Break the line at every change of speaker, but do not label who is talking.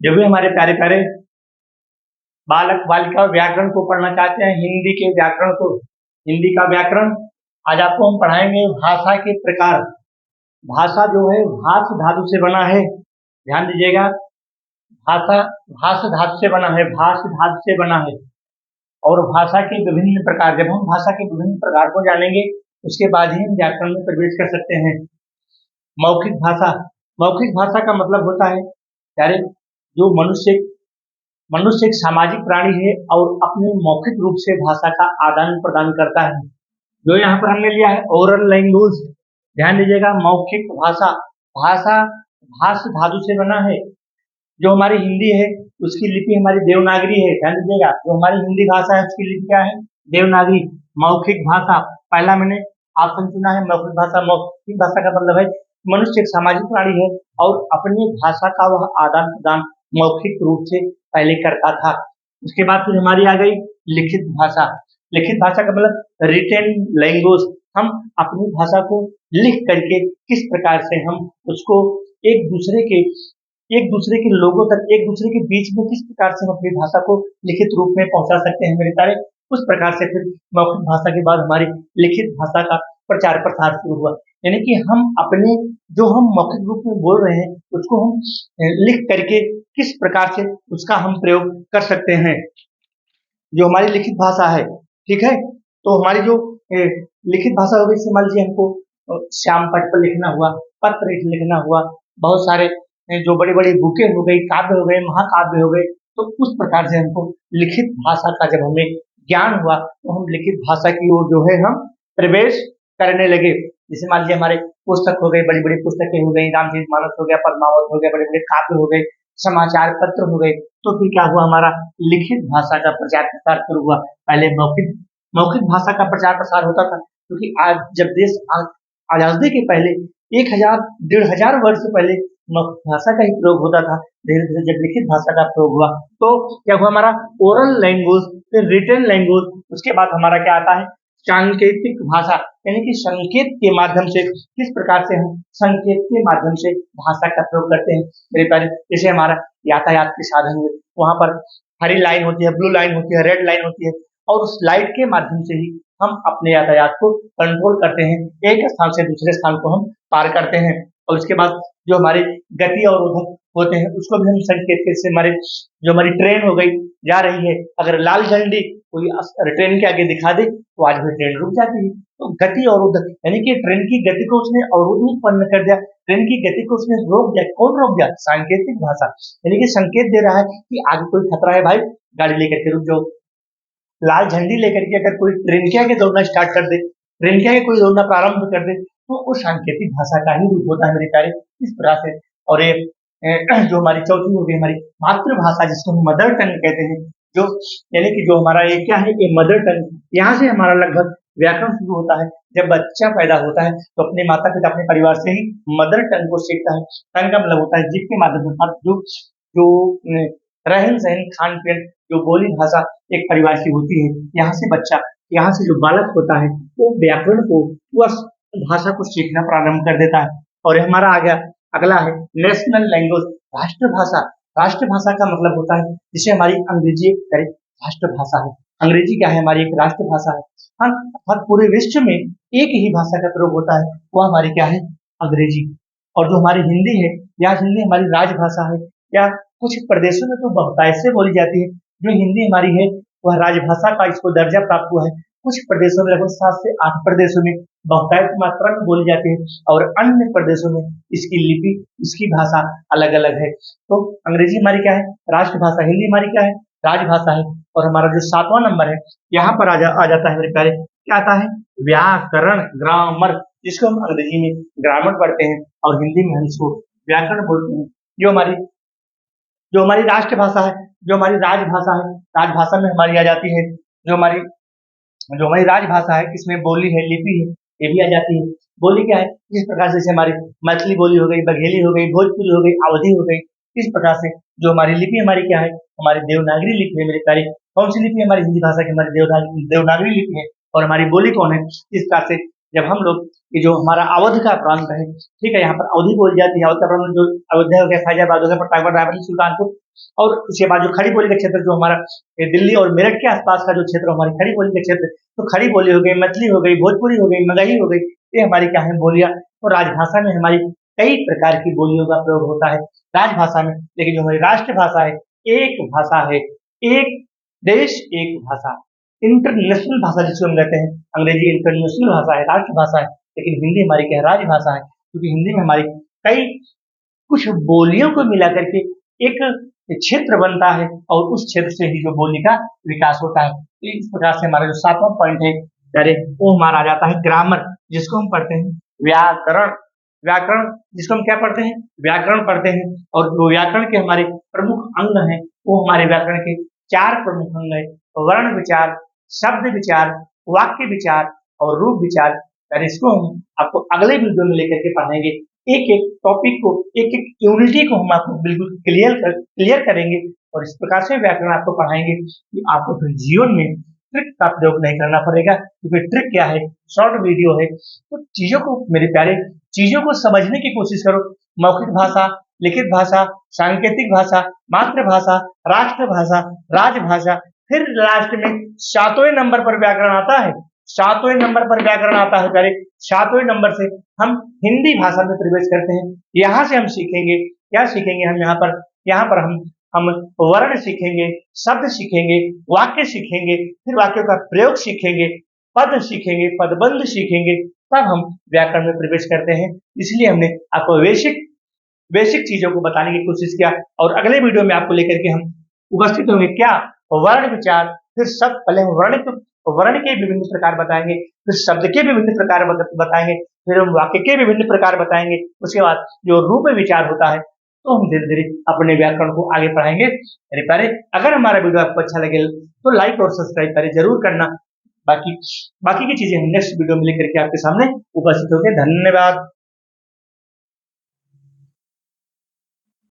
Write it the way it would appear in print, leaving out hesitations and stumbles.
जो भी हमारे प्यारे प्यारे बालक बालिका व्याकरण को पढ़ना चाहते हैं, हिंदी के व्याकरण को, हिंदी का व्याकरण आज आपको हम पढ़ाएंगे। भाषा के प्रकार। भाषा जो है भाष धातु से बना है, ध्यान दीजिएगा। भाषा भाष धातु से बना है, भाष धातु से बना है। और भाषा के विभिन्न प्रकार, जब हम भाषा के विभिन्न प्रकार को जानेंगे उसके बाद ही हम व्याकरण में प्रवेश कर सकते हैं। मौखिक भाषा। मौखिक भाषा का मतलब होता है यारे जो मनुष्य एक सामाजिक प्राणी है और अपने मौखिक रूप से भाषा का आदान प्रदान करता है। जो यहाँ पर हमने लिया है ओरल लैंग्वेज, ध्यान दीजिएगा। मौखिक भाषा, भाषा भाष धातु से बना है। जो हमारी हिंदी है उसकी लिपि हमारी देवनागरी है, ध्यान दीजिएगा। जो हमारी हिंदी भाषा है उसकी लिपि क्या है? देवनागरी। मौखिक भाषा, पहला मैंने ऑप्शन चुना है मौखिक भाषा। मौखिक भाषा का मतलब है मनुष्य एक सामाजिक प्राणी है और अपनी भाषा का वह आदान प्रदान मौखिक रूप से पहले करता था। उसके बाद फिर हमारी आ गई लिखित भाषा। लिखित भाषा का मतलब रिटेन लैंग्वेज। हम अपनी भाषा को लिख करके किस प्रकार से हम उसको एक दूसरे के लोगों तक, एक दूसरे के बीच में किस प्रकार से हम अपनी भाषा को लिखित रूप में पहुंचा सकते हैं मेरे प्यारे। उस प्रकार से फिर मौखिक भाषा के बाद हमारी लिखित भाषा का प्रचार प्रसार शुरू हुआ। यानी कि हम अपने जो हम मौखिक रूप में बोल रहे हैं उसको हम लिख करके किस प्रकार से उसका हम प्रयोग कर सकते हैं, जो हमारी लिखित भाषा है। ठीक है, तो हमारी जो लिखित भाषा हो गई, जैसे मान लीजिए हमको श्याम पट पर लिखना हुआ, पत्र लिखना हुआ, बहुत सारे जो बड़ी बड़ी बुकें हो गई, काव्य हो गए, महाकाव्य हो गए, तो उस प्रकार से हमको लिखित भाषा का जब हमें ज्ञान हुआ तो हम लिखित भाषा की ओर जो है हम प्रवेश करने लगे। जैसे मान लीजिए हमारे पुस्तक हो गई, बड़ी बड़ी पुस्तकें हो गई, रामचरितमानस हो गया, पद्मावत हो गया, बड़े बड़े काव्य हो गए, समाचार पत्र हो गए। तो फिर क्या हुआ, हमारा लिखित भाषा का प्रचार प्रसार शुरू हुआ। पहले मौखिक भाषा का प्रचार प्रसार होता था, क्योंकि आज जब देश आजादी के पहले 1000-1500 वर्ष पहले मौखिक भाषा का ही प्रयोग होता था। धीरे धीरे जब लिखित भाषा का प्रयोग हुआ तो क्या हुआ, हमारा ओरल लैंग्वेज, फिर रिटन लैंग्वेज, उसके बाद हमारा क्या आता है सांकेतिक भाषा। यानी कि संकेत के माध्यम से किस प्रकार से हम संकेत के माध्यम से भाषा का प्रयोग करते हैं मेरे प्यारे। जैसे हमारा यातायात के साधन में वहां पर हरी लाइन होती है, ब्लू लाइन होती है, रेड लाइन होती है, और उस लाइट के माध्यम से ही हम अपने यातायात को कंट्रोल करते हैं, एक स्थान से दूसरे स्थान को हम पार करते हैं। और उसके बाद जो हमारे गति और होते हैं उसको भी हम संकेत से जो हमारी ट्रेन हो गई जा रही है, अगर लाल झंडी कोई ट्रेन के आगे दिखा दे तो आज भी ट्रेन रुक जाती है। तो गति और यानी कि ट्रेन की गति को उसने अवरोध उत्पन्न कर दिया, ट्रेन की गति को उसने रोक दिया। कौन रोक दिया? सांकेतिक भाषा। यानी कि संकेत दे रहा है कि आगे कोई खतरा है भाई, गाड़ी लेकर के रुक जाओ। लाल झंडी लेकर के अगर कोई ट्रेन के आगे दौड़ना स्टार्ट कर दे, ट्रेन के आगे कोई दौड़ना प्रारंभ कर दे, तो वो सांकेतिक भाषा का ही रूप होता है मेरे प्यारे, इस प्रकार से। और ये जो हमारी चौथी हो गई हमारी मातृभाषा, जिसको हम मदर टंग कहते हैं, जो यानी कि जो हमारा ये क्या है, ये मदर टंग, यहाँ से हमारा लगभग व्याकरण शुरू होता है। जब बच्चा पैदा होता है तो अपने माता पिता, अपने परिवार से ही मदर टंग को सीखता है। टंग का मतलब होता है जीभ के माध्यम से, जो जो रहन सहन खान पीन, जो बोली भाषा एक परिवार की होती है, यहाँ से बच्चा, यहाँ से जो बालक होता है वो व्याकरण को, वह भाषा को सीखना प्रारंभ कर देता है। और हमारा आ गया अगला है नेशनल लैंग्वेज, राष्ट्रभाषा। राष्ट्रभाषा का मतलब होता है जिसे हमारी अंग्रेजी एक राष्ट्रभाषा है। अंग्रेजी क्या है? हमारी एक राष्ट्रभाषा है। हर पूरे विश्व में एक ही भाषा का प्रयोग होता है, वो हमारी क्या है? अंग्रेजी। और जो हमारी हिंदी है, या हिंदी हमारी राजभाषा है, या कुछ प्रदेशों में तो बहुतायत से बोली जाती है। जो हिंदी हमारी है वह राजभाषा का इसको दर्जा प्राप्त हुआ है। कुछ प्रदेशों में, लगभग 7 से 8 प्रदेशों में बहुतायत मात्रा में बोली जाती है, और अन्य प्रदेशों में इसकी लिपि, इसकी भाषा अलग अलग है। तो अंग्रेजी हमारी क्या है? राष्ट्रभाषा। हिंदी हमारी क्या है? राजभाषा है। और हमारा जो 7वां नंबर है, यहाँ पर आ जाता है मेरे प्यारे, क्या आता है? व्याकरण, ग्रामर, जिसको हम अंग्रेजी में ग्रामर पढ़ते हैं और हिंदी में हम इसको व्याकरण बोलते हैं। जो हमारी राष्ट्रभाषा है, जो हमारी राजभाषा है, राजभाषा में हमारी आ जाती है जो हमारी राजभाषा है, इसमें बोली है, लिपि है, ये भी आ जाती है। बोली क्या है? इस प्रकार से जैसे हमारी मैथिली बोली हो गई, बघेली हो गई, भोजपुरी हो गई, अवधी हो गई, इस प्रकार से जो हमारी लिपि हमारी क्या है? हमारी देवनागरी लिपि है मेरे प्यारे। कौन सी लिपि? हमारी हिंदी भाषा की हमारी देवनागरी लिपि है। और हमारी बोली कौन है? इस प्रकार से जब हम लोग ये जो हमारा अवध का प्रांत है, ठीक है, यहाँ पर अवधी बोली जाती है। अवध का प्रांत जो अयोध्या हो गया, फैजाबाद हो गया, प्रतापगढ़, रायबरेली, सुल्तानपुर, और उसके बाद जो खड़ी बोली का क्षेत्र जो हमारा दिल्ली और मेरठ के आसपास का जो क्षेत्र हमारी खड़ी बोली का क्षेत्र, तो खड़ी बोली हो गई, मैथिली हो गई, भोजपुरी हो गई, मगही हो गई, ये हमारी क्या है बोलियां। और राजभाषा में हमारी कई प्रकार की बोलियों का प्रयोग होता है राजभाषा में, लेकिन जो हमारी राष्ट्रभाषा है, एक भाषा है, एक देश एक भाषा, इंटरनेशनल भाषा जिसको हम कहते हैं, अंग्रेजी इंटरनेशनल भाषा है, राष्ट्रभाषा है, लेकिन हिंदी हमारी क्या है, राजभाषा है, क्योंकि हिंदी में हमारी कई कुछ बोलियों को मिला करके एक क्षेत्र बनता है और उस क्षेत्र से ही जो बोली का विकास होता है। तो इस प्रकार से हमारा जो 7वां पॉइंट है अरे वो हमारा आ जाता है ग्रामर, जिसको हम पढ़ते हैं व्याकरण। व्याकरण जिसको हम क्या पढ़ते हैं, व्याकरण पढ़ते हैं। और जो व्याकरण के हमारे प्रमुख अंग हैं वो हमारे व्याकरण के 4 प्रमुख अंग है, वर्ण विचार, शब्द विचार, वाक्य विचार और रूप विचार। यानी इसको हम आपको अगले वीडियो में लेकर के पढ़ेंगे, एक एक टॉपिक को, एक एक यूनिटी को हम आपको बिल्कुल क्लियर करेंगे और इस प्रकार से व्याकरण आपको पढ़ाएंगे कि आपको फिर जीवन में ट्रिक का प्रयोग नहीं करना पड़ेगा, क्योंकि ट्रिक क्या है, शॉर्ट वीडियो है। तो चीजों को मेरे प्यारे, चीजों को समझने की कोशिश करो। मौखिक भाषा, लिखित भाषा, सांकेतिक भाषा, मातृभाषा, राष्ट्रभाषा, राजभाषा, फिर लास्ट में 7वें नंबर पर व्याकरण आता है। 7वें नंबर पर व्याकरण आता है प्यारे, 7वें नंबर से हम हिंदी भाषा में प्रवेश करते हैं। यहाँ से हम सीखेंगे, क्या सीखेंगे हम यहाँ पर हम वर्ण सीखेंगे, शब्द सीखेंगे, वाक्य सीखेंगे, फिर वाक्यों का प्रयोग सीखेंगे, पद सीखेंगे, पदबंध सीखेंगे, तब हम व्याकरण में प्रवेश करते हैं। इसलिए हमने आपको बेसिक चीजों को बताने की कोशिश किया और अगले वीडियो में आपको लेकर के हम उपस्थित होंगे। क्या, वर्ण विचार, फिर शब्द, पहले हम वर्ण के विभिन्न प्रकार बताएंगे, फिर शब्द के विभिन्न प्रकार बताएंगे, फिर हम वाक्य के विभिन्न प्रकार बताएंगे। उसके बाद जो रूप विचार होता है तो हम धीरे धीरे अपने व्याकरण को आगे पढ़ाएंगे। मेरे प्यारे, अगर हमारा वीडियो आपको अच्छा लगे तो लाइक और सब्सक्राइब करें जरूर करना। बाकी की चीजें हम नेक्स्ट वीडियो में लेकर के आपके सामने उपस्थित होंगे। धन्यवाद।